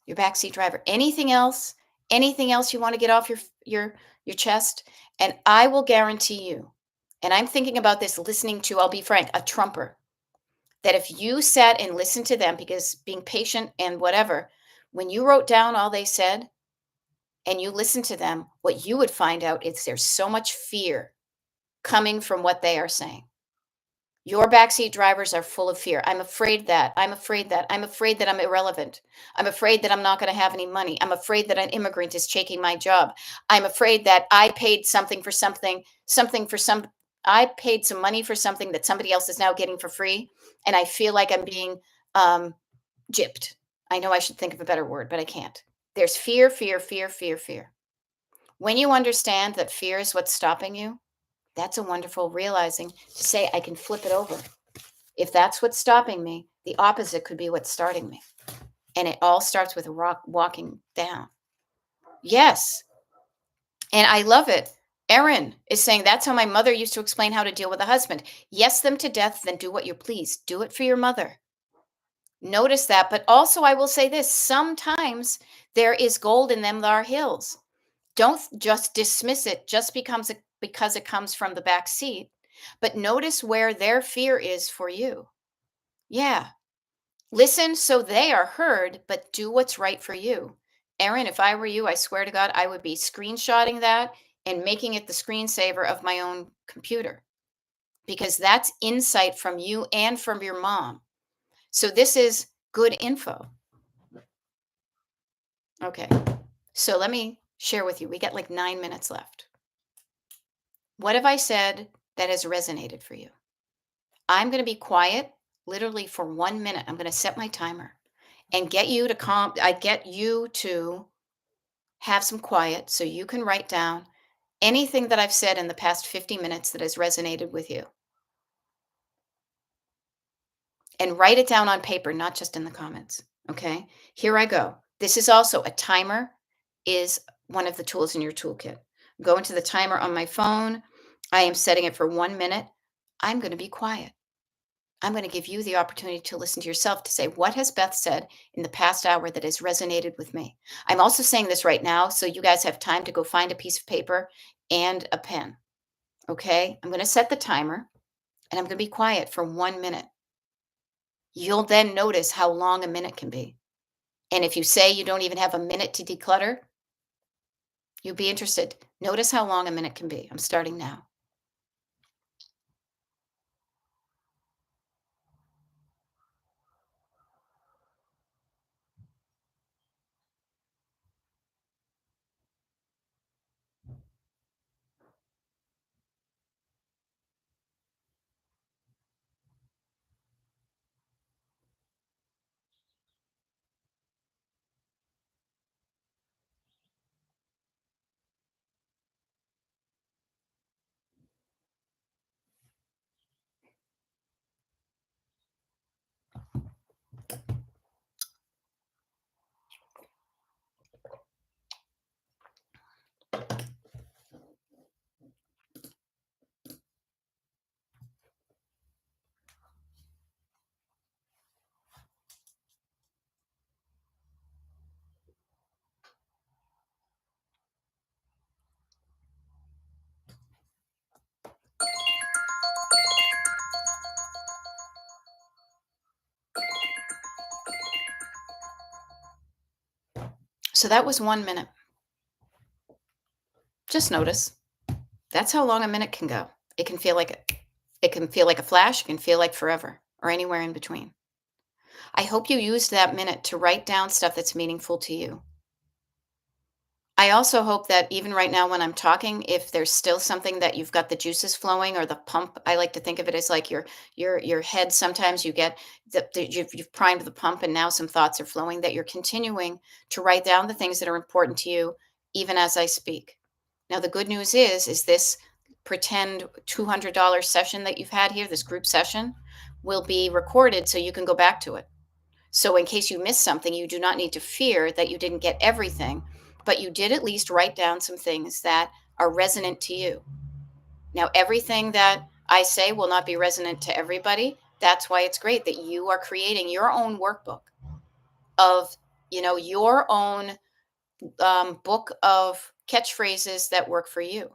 your backseat driver. Anything else? Anything else you want to get off your chest? And I will guarantee you, and I'm thinking about this listening to, I'll be frank, a trumper, that if you sat and listened to them, because being patient and whatever, When you wrote down all they said and you listened to them, what you would find out is there's so much fear coming from what they are saying. Your backseat drivers are full of fear. I'm afraid that. I'm afraid that. I'm afraid that I'm irrelevant. I'm afraid that I'm not going to have any money. I'm afraid that an immigrant is taking my job. I'm afraid that I paid something for something, something for some. I paid some money for something that somebody else is now getting for free, and I feel like I'm being um, gypped. I know I should think of a better word, but I can't. There's fear, fear, fear, fear, fear. When you understand that fear is what's stopping you, that's a wonderful realizing to say, I can flip it over. If that's what's stopping me, the opposite could be what's starting me. And it all starts with walking down. Yes. And I love it. Erin is saying that's how my mother used to explain how to deal with a husband. Yes, them to death, then do what you please. Do it for your mother. Notice that. But also, I will say this sometimes there is gold in them thar hills. Don't just dismiss it just because it comes from the back seat, but notice where their fear is for you. Yeah. Listen so they are heard, but do what's right for you. Erin, if I were you, I swear to God, I would be screenshotting that and making it the screensaver of my own computer because that's insight from you and from your mom. So this is good info. Okay. So let me share with you. We got like 9 minutes left. What have I said that has resonated for you? I'm going to be quiet literally for 1 minute. I'm going to set my timer and get you to I get you to have some quiet so you can write down anything that I've said in the past 50 minutes that has resonated with you and write it down on paper, not just in the comments. Okay. Here I go. This is also a timer is one of the tools in your toolkit. Go into the timer on my phone. I am setting it for 1 minute. I'm going to be quiet. I'm going to give you the opportunity to listen to yourself to say, what has Beth said in the past hour that has resonated with me? I'm also saying this right now, so you guys have time to go find a piece of paper and a pen. Okay. I'm going to set the timer and I'm going to be quiet for 1 minute. You'll then notice how long a minute can be. And if you say you don't even have a minute to declutter, you'll be interested. Notice how long a minute can be. I'm starting now. So that was 1 minute. Just notice. That's how long a minute can go. It can feel like a flash, it can feel like forever or anywhere in between. I hope you used that minute to write down stuff that's meaningful to you. I also hope that even right now when I'm talking, if there's still something that you've got the juices flowing or the pump, I like to think of it as like your head. Sometimes you get you've primed the pump and now some thoughts are flowing that you're continuing to write down the things that are important to you, even as I speak. Now the good news is this pretend $200 session that you've had here, this group session, will be recorded so you can go back to it. So, in case you missed something, you do not need to fear that you didn't get everything, but you did at least write down some things that are resonant to you. Now, everything that I say will not be resonant to everybody. That's why it's great that you are creating your own workbook of, your own book of catchphrases that work for you.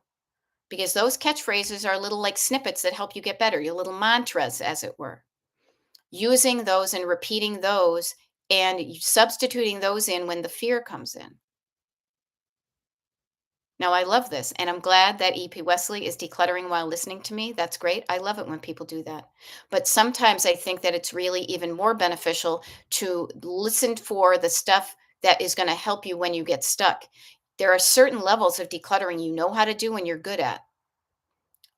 Because those catchphrases are little like snippets that help you get better, your little mantras, as it were. Using those and repeating those and substituting those in when the fear comes in. Now, I love this, and I'm glad that EP Wesley is decluttering while listening to me. That's great. I love it when people do that. But sometimes I think that it's really even more beneficial to listen for the stuff that is going to help you when you get stuck. There are certain levels of decluttering you know how to do and you're good at.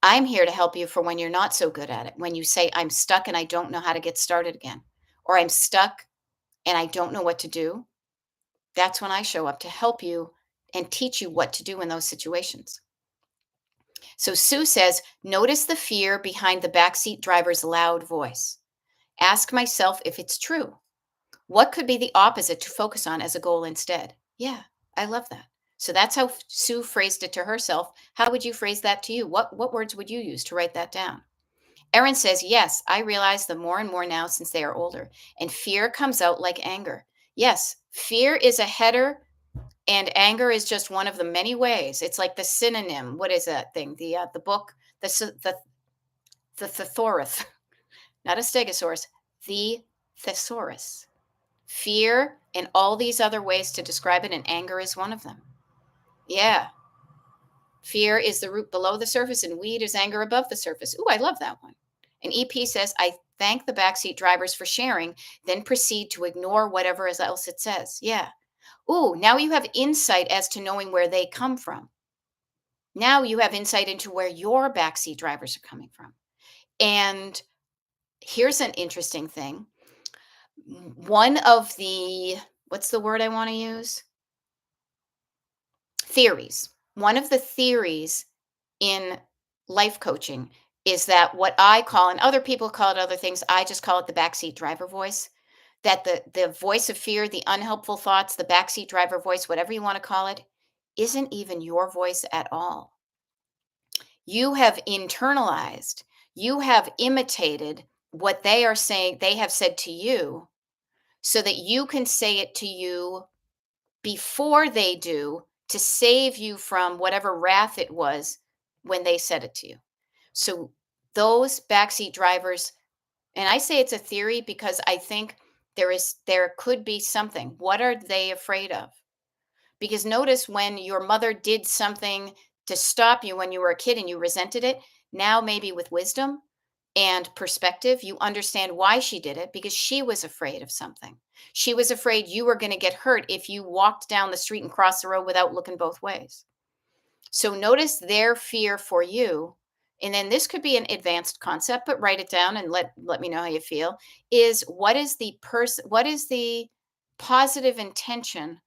I'm here to help you for when you're not so good at it. When you say, I'm stuck and I don't know how to get started again, or I'm stuck and I don't know what to do. That's when I show up to help you and teach you what to do in those situations. So Sue says, notice the fear behind the backseat driver's loud voice. Ask myself if it's true. What could be the opposite to focus on as a goal instead? Yeah, I love that. So that's how Sue phrased it to herself. How would you phrase that to you? What words would you use to write that down? Erin says, yes, I realize the more and more now since they are older, and fear comes out like anger. Yes, fear is a header and anger is just one of the many ways. It's like the synonym. What is that thing? The book, the thesaurus, not a stegosaurus, the thesaurus. Fear and all these other ways to describe it, and anger is one of them. Yeah. Fear is the root below the surface, and weed is anger above the surface. Ooh, I love that one. And EP says, I thank the backseat drivers for sharing, then proceed to ignore whatever else it says. Yeah. Ooh, now you have insight as to knowing where they come from. Now you have insight into where your backseat drivers are coming from. And here's an interesting thing. One of the, what's the word I want to use? Theories. One of the theories in life coaching is that what I call, and other people call it other things, I just call it the backseat driver voice. That the voice of fear, the unhelpful thoughts, the backseat driver voice, whatever you want to call it, isn't even your voice at all. You have internalized, you have imitated what they are saying, they have said to you, so that you can say it to you before they do to save you from whatever wrath it was when they said it to you. So those backseat drivers, and I say it's a theory because I think there could be something. What are they afraid of? Because notice when your mother did something to stop you when you were a kid and you resented it, now maybe with wisdom and perspective, you understand why she did it because she was afraid of something. She was afraid you were going to get hurt if you walked down the street and crossed the road without looking both ways. So notice their fear for you. And then this could be an advanced concept, but write it down and let me know how you feel. Is what is the positive intention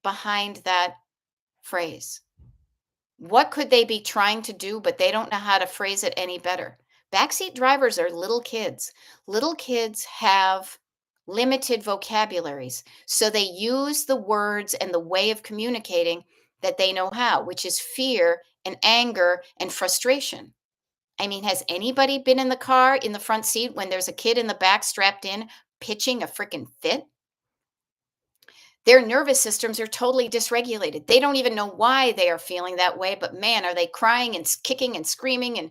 behind that phrase? What could they be trying to do, but they don't know how to phrase it any better? Backseat drivers are little kids. Little kids have limited vocabularies. So they use the words and the way of communicating that they know how, which is fear and anger and frustration. I mean, has anybody been in the car in the front seat when there's a kid in the back strapped in pitching a freaking fit? Their nervous systems are totally dysregulated. They don't even know why they are feeling that way, but man, are they crying and kicking and screaming and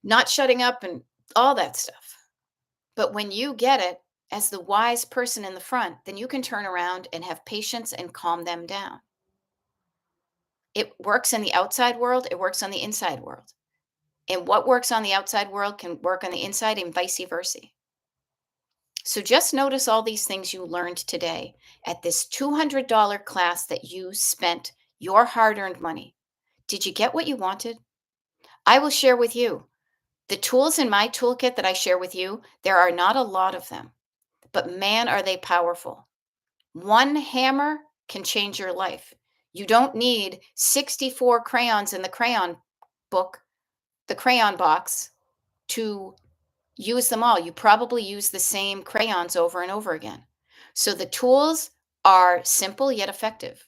not shutting up and all that stuff. But when you get it as the wise person in the front, then you can turn around and have patience and calm them down. It works in the outside world, it works on the inside world. And what works on the outside world can work on the inside and vice versa. So just notice all these things you learned today at this $200 class that you spent your hard earned money. Did you get what you wanted? I will share with you the tools in my toolkit that I share with you. There are not a lot of them, but man, are they powerful. One hammer can change your life. You don't need 64 crayons in the crayon book, the crayon box, to use them all. You probably use the same crayons over and over again. So the tools are simple yet effective.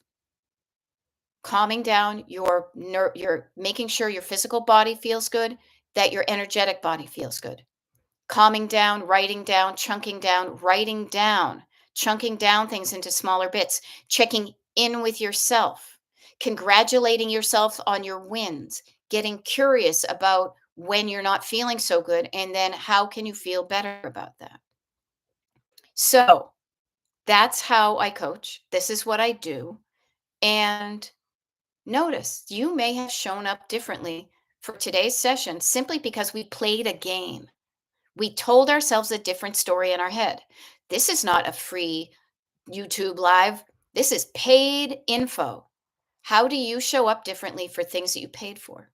Calming down your making sure your physical body feels good, that your energetic body feels good. Calming down, writing down, chunking down things into smaller bits, checking in with yourself, congratulating yourself on your wins, getting curious about when you're not feeling so good, and then how can you feel better about that? So That's how I coach. This is what I do. And notice you may have shown up differently for today's session simply because we played a game. We told ourselves a different story in our head. This is not a free YouTube live. This is paid info. How do you show up differently for things that you paid for?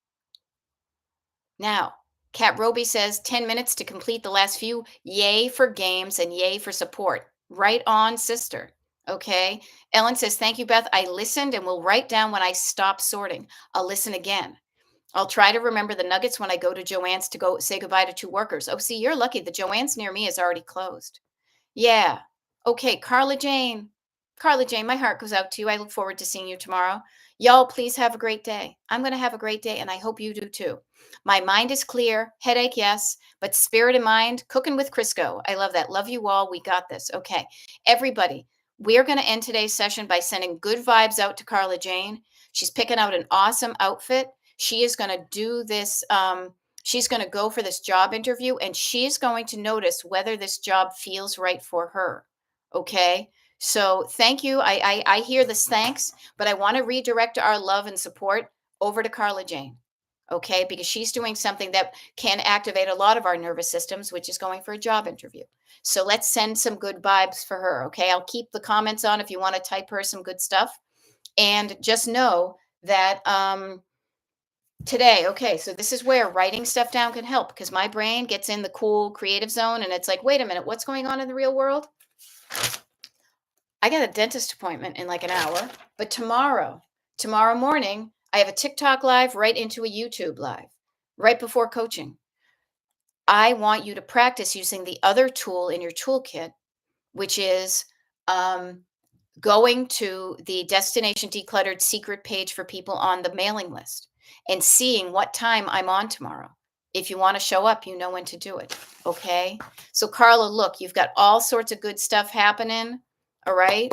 Now, Kat Roby says 10 minutes to complete the last few. Yay for games and yay for support. Right on, sister. Okay. Ellen says, thank you, Beth. I listened and will write down when I stop sorting. I'll listen again. I'll try to remember the nuggets when I go to Joanne's to go say goodbye to two workers. Oh, see, you're lucky. The Joanne's near me is already closed. Yeah. Okay, Carla Jane. Carla Jane, my heart goes out to you. I look forward to seeing you tomorrow. Y'all, please have a great day. I'm going to have a great day, and I hope you do too. My mind is clear. Headache, yes, but spirit and mind, cooking with Crisco. I love that. Love you all. We got this. Okay. Everybody, we're going to end today's session by sending good vibes out to Carla Jane. She's picking out an awesome outfit. She is going to do this. She's going to go for this job interview and she's going to notice whether this job feels right for her. Okay. So thank you. I hear this thanks, but I want to redirect our love and support over to Carla Jane. Okay. Because she's doing something that can activate a lot of our nervous systems, which is going for a job interview. So let's send some good vibes for her. Okay. I'll keep the comments on if you want to type her some good stuff. And just know that today, okay, so this is where writing stuff down can help because my brain gets in the cool creative zone and it's like, wait a minute, what's going on in the real world? I got a dentist appointment in like an hour, but tomorrow morning, I have a TikTok live right into a YouTube live right before coaching. I want you to practice using the other tool in your toolkit, which is um, going to the destination decluttered secret page for people on the mailing list and seeing what time I'm on tomorrow. If you want to show up, you know when to do it. Okay. So, Carla, look, you've got all sorts of good stuff happening. All right.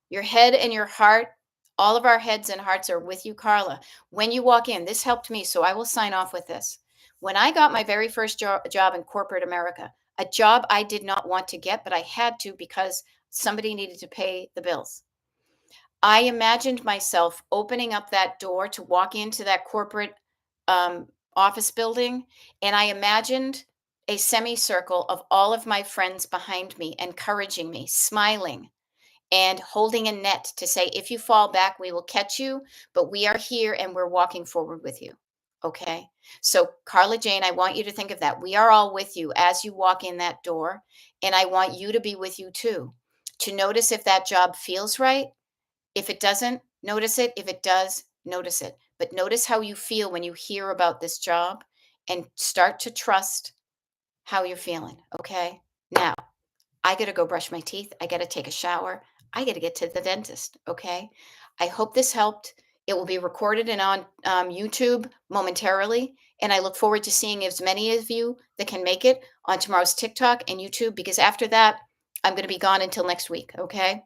Your head and your heart, all of our heads and hearts are with you, Carla. When you walk in, this helped me. So, I will sign off with this. When I got my very first job in corporate America, a job I did not want to get, but I had to because somebody needed to pay the bills. I imagined myself opening up that door to walk into that corporate office building, and I imagined a semicircle of all of my friends behind me, encouraging me, smiling, and holding a net to say, if you fall back, we will catch you, but we are here and we're walking forward with you. Okay. So, Carla Jane, I want you to think of that. We are all with you as you walk in that door, and I want you to be with you too, to notice if that job feels right. If it doesn't, notice it. If it does, notice it. But notice how you feel when you hear about this job and start to trust how you're feeling. Okay. Now, I got to go brush my teeth. I got to take a shower. I got to get to the dentist. Okay. I hope this helped. It will be recorded and on YouTube momentarily. And I look forward to seeing as many of you that can make it on tomorrow's TikTok and YouTube because after that, I'm going to be gone until next week. Okay.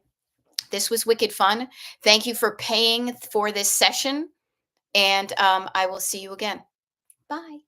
This was wicked fun. Thank you for paying for this session. And I will see you again. Bye.